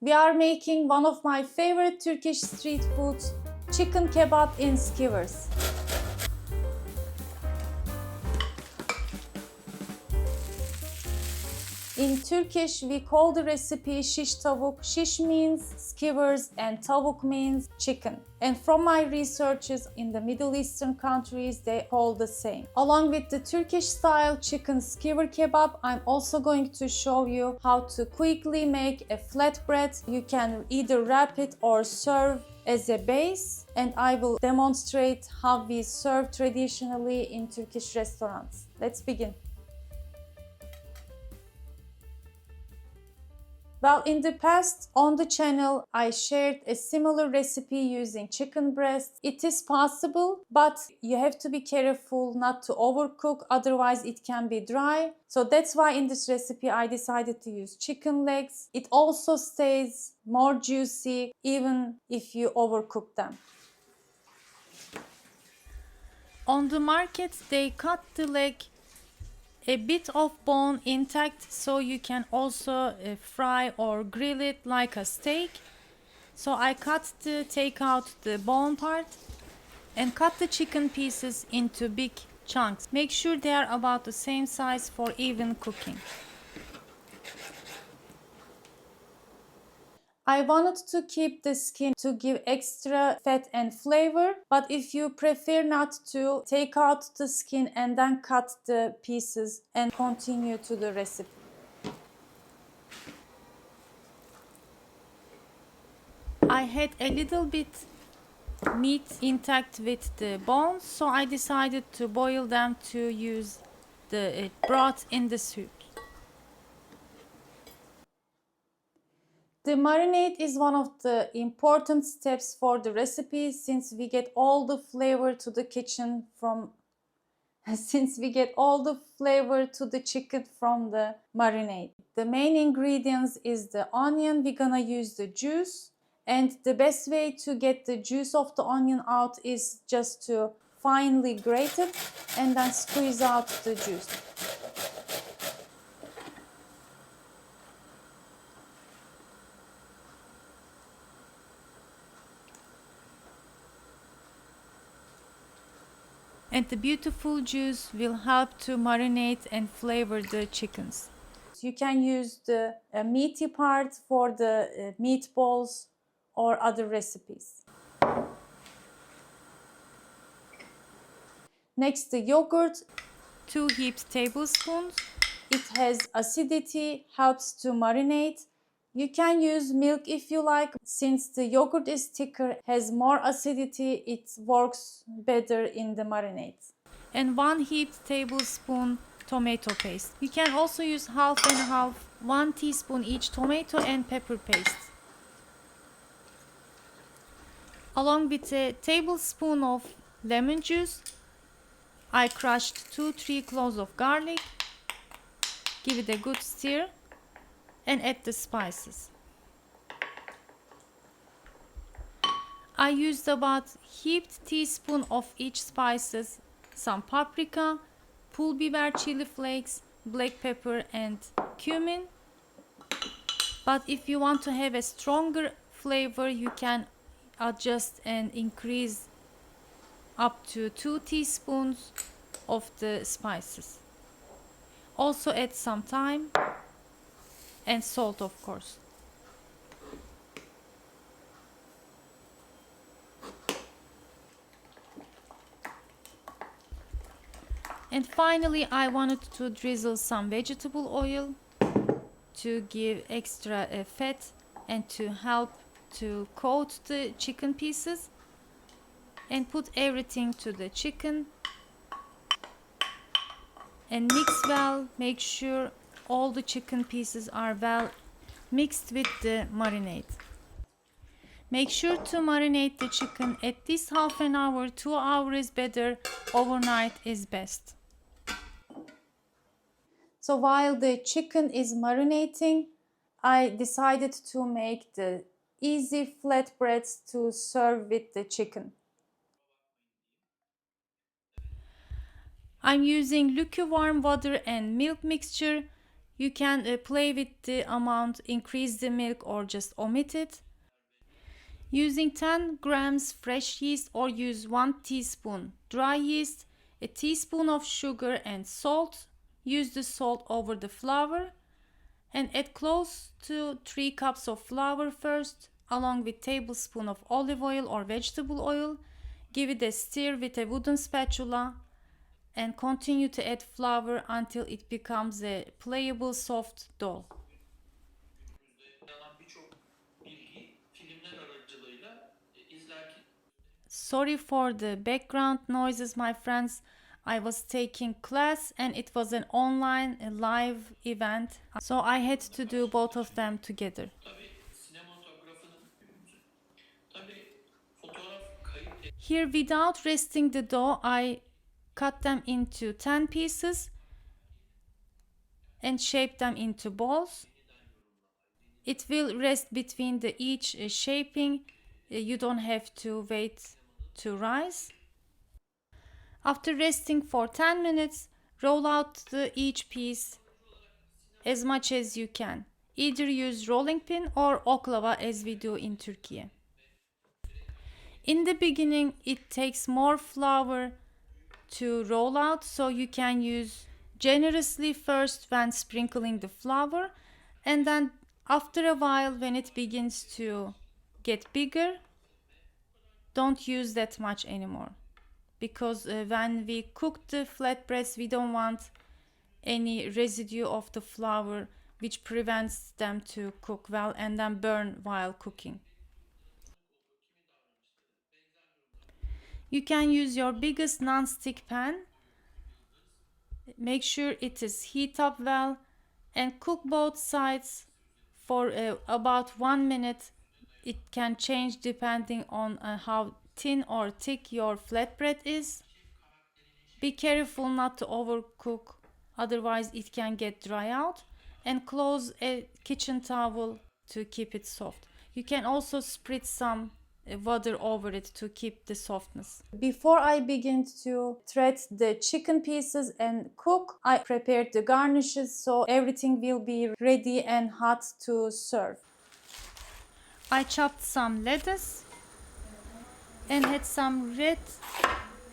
We are making one of my favorite Turkish street foods, chicken kebab in skewers. In Turkish, we call the recipe shish tavuk. Shish means skewers and tavuk means chicken. And from my researches in the Middle Eastern countries, they call the same. Along with the Turkish-style chicken skewer kebab, I'm also going to show you how to quickly make a flatbread. You can either wrap it or serve as a base, and I will demonstrate how we serve traditionally in Turkish restaurants. Let's begin. Well, in the past on the channel, I shared a similar recipe using chicken breast. It is possible, but you have to be careful not to overcook, otherwise it can be dry. So that's why in this recipe I decided to use chicken legs. It also stays more juicy even if you overcook them. On the market, they cut the leg a bit of bone intact, so you can also fry or grill it like a steak. So I take out the bone part and cut the chicken pieces into big chunks. Make sure they are about the same size for even cooking. I wanted to keep the skin to give extra fat and flavor, but if you prefer not to, take out the skin and then cut the pieces and continue to the recipe. I had a little bit meat intact with the bones, so I decided to boil them to use the broth in the soup. The marinade is one of the important steps for the recipe since we get all the flavor to the chicken from the marinade. The main ingredients is the onion. We're gonna use the juice, and the best way to get the juice of the onion out is just to finely grate it and then squeeze out the juice. And the beautiful juice will help to marinate and flavor the chickens. You can use the meaty part for the meatballs or other recipes. Next, the yogurt, 2 heaped tablespoons. It has acidity, helps to marinate. You can use milk if you like. Since the yogurt is thicker, has more acidity, it works better in the marinade. And 1 heaped tablespoon tomato paste. You can also use half and half, 1 teaspoon each tomato and pepper paste. Along with a tablespoon of lemon juice, I crushed 2-3 cloves of garlic. Give it a good stir and add the spices. I used about heaped teaspoon of each spices, some paprika, pul biber, chili flakes, black pepper and cumin. But if you want to have a stronger flavor, you can adjust and increase up to 2 teaspoons of the spices. Also add some thyme and salt, of course. And finally, I wanted to drizzle some vegetable oil to give extra fat and to help to coat the chicken pieces, and put everything to the chicken and mix well. Make sure all the chicken pieces are well mixed with the marinade. Make sure to marinate the chicken at least half an hour, 2 hours is better, overnight is best. So while the chicken is marinating, I decided to make the easy flatbreads to serve with the chicken. I'm using lukewarm water and milk mixture. You can play with the amount, increase the milk or just omit it. Using 10 grams fresh yeast or use 1 teaspoon dry yeast, a teaspoon of sugar and salt. Use the salt over the flour and add close to 3 cups of flour first, along with tablespoon of olive oil or vegetable oil. Give it a stir with a wooden spatula and continue to add flour until it becomes a pliable soft dough. Sorry for the background noises, my friends. I was taking class and it was an online live event, so I had to do both of them together. Here, without resting the dough, I cut them into 10 pieces and shape them into balls. It will rest between the each shaping. You don't have to wait to rise. After resting for 10 minutes, roll out each piece as much as you can. Either use rolling pin or oklava as we do in Turkey. In the beginning, it takes more flour to roll out, so you can use generously first when sprinkling the flour, and then after a while when it begins to get bigger, don't use that much anymore, because when we cook the flatbreads we don't want any residue of the flour which prevents them to cook well and then burn while cooking. You can use your biggest non-stick pan. Make sure it is heat up well and cook both sides for about 1 minute. It can change depending on how thin or thick your flatbread is. Be careful not to overcook, otherwise it can get dry out, and close a kitchen towel to keep it soft. You can also spritz some water over it to keep the softness. Before I begin to thread the chicken pieces and cook, I prepared the garnishes so everything will be ready and hot to serve. I chopped some lettuce and had some red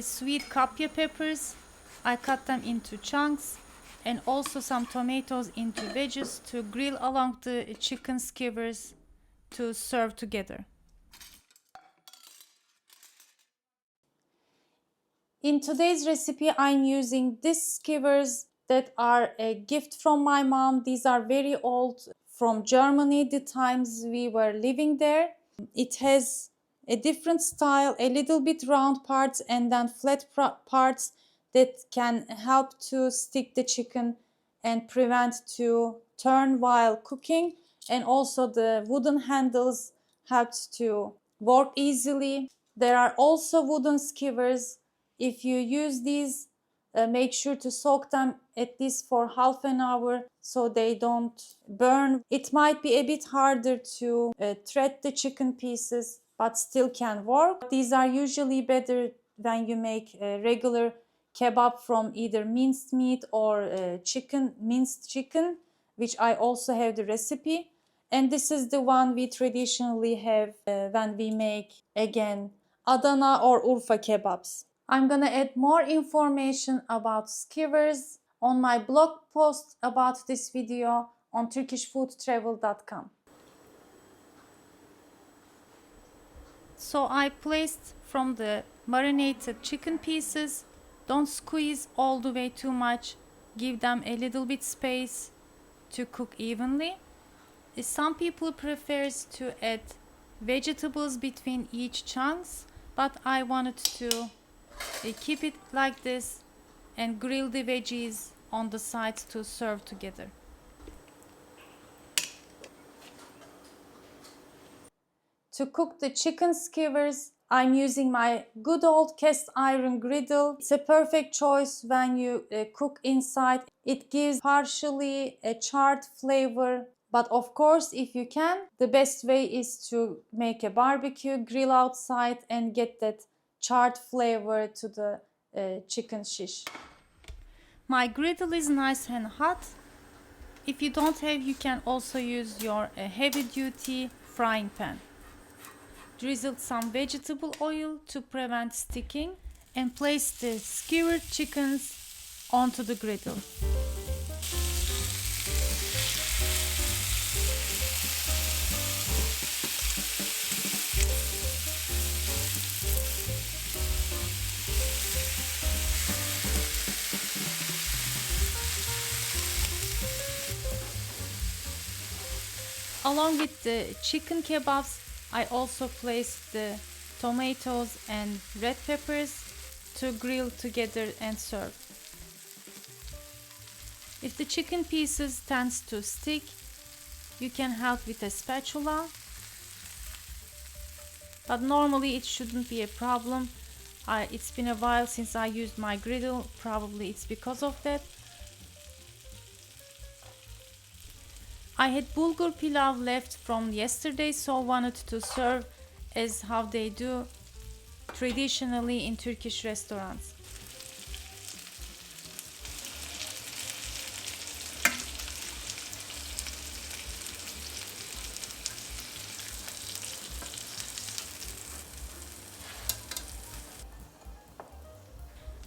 sweet kapya peppers. I cut them into chunks and also some tomatoes into wedges to grill along the chicken skewers to serve together. In today's recipe, I'm using these skewers that are a gift from my mom. These are very old, from Germany, the times we were living there. It has a different style, a little bit round parts and then flat parts that can help to stick the chicken and prevent to turn while cooking. And also the wooden handles helps to work easily. There are also wooden skewers. If you use these, make sure to soak them at least for half an hour so they don't burn. It might be a bit harder to thread the chicken pieces, but still can work. These are usually better when you make a regular kebab from either minced meat or minced chicken, which I also have the recipe. And this is the one we traditionally have when we make, again, Adana or Urfa kebabs. I'm gonna add more information about skewers on my blog post about this video on turkishfoodtravel.com. So I placed from the marinated chicken pieces. Don't squeeze all the way too much. Give them a little bit space to cook evenly. Some people prefers to add vegetables between each chunks, but I wanted to keep it like this and grill the veggies on the sides to serve together. To cook the chicken skewers, I'm using my good old cast iron griddle. It's a perfect choice when you cook inside. It gives partially a charred flavor. But of course, if you can, the best way is to make a barbecue, grill outside and get that charred flavor to the chicken shish. My griddle is nice and hot. If you don't have, you can also use your heavy duty frying pan. Drizzle some vegetable oil to prevent sticking and place the skewered chickens onto the griddle. Along with the chicken kebabs, I also placed the tomatoes and red peppers to grill together and serve. If the chicken pieces tends to stick, you can help with a spatula, but normally it shouldn't be a problem. It's been a while since I used my griddle, probably it's because of that. I had bulgur pilaf left from yesterday, so wanted to serve as how they do traditionally in Turkish restaurants.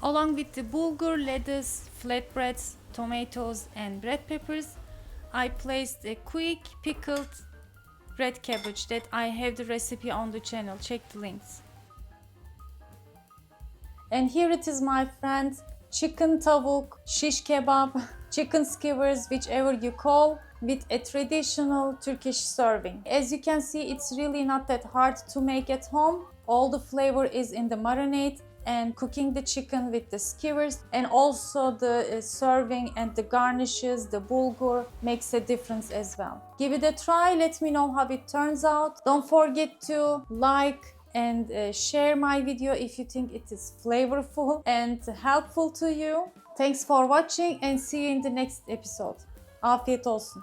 Along with the bulgur, lettuce, flatbreads, tomatoes and red peppers, I placed a quick pickled red cabbage that I have the recipe on the channel. Check the links. And here it is, my friends, chicken Tavouk, shish kebab, chicken skewers, whichever you call, with a traditional Turkish serving. As you can see, it's really not that hard to make at home. All the flavor is in the marinade and cooking the chicken with the skewers, and also the serving and the garnishes, the bulgur makes a difference as well. Give it a try, let me know how it turns out. Don't forget to like and share my video if you think it is flavorful and helpful to you. Thanks for watching and see you in the next episode. Afiyet olsun.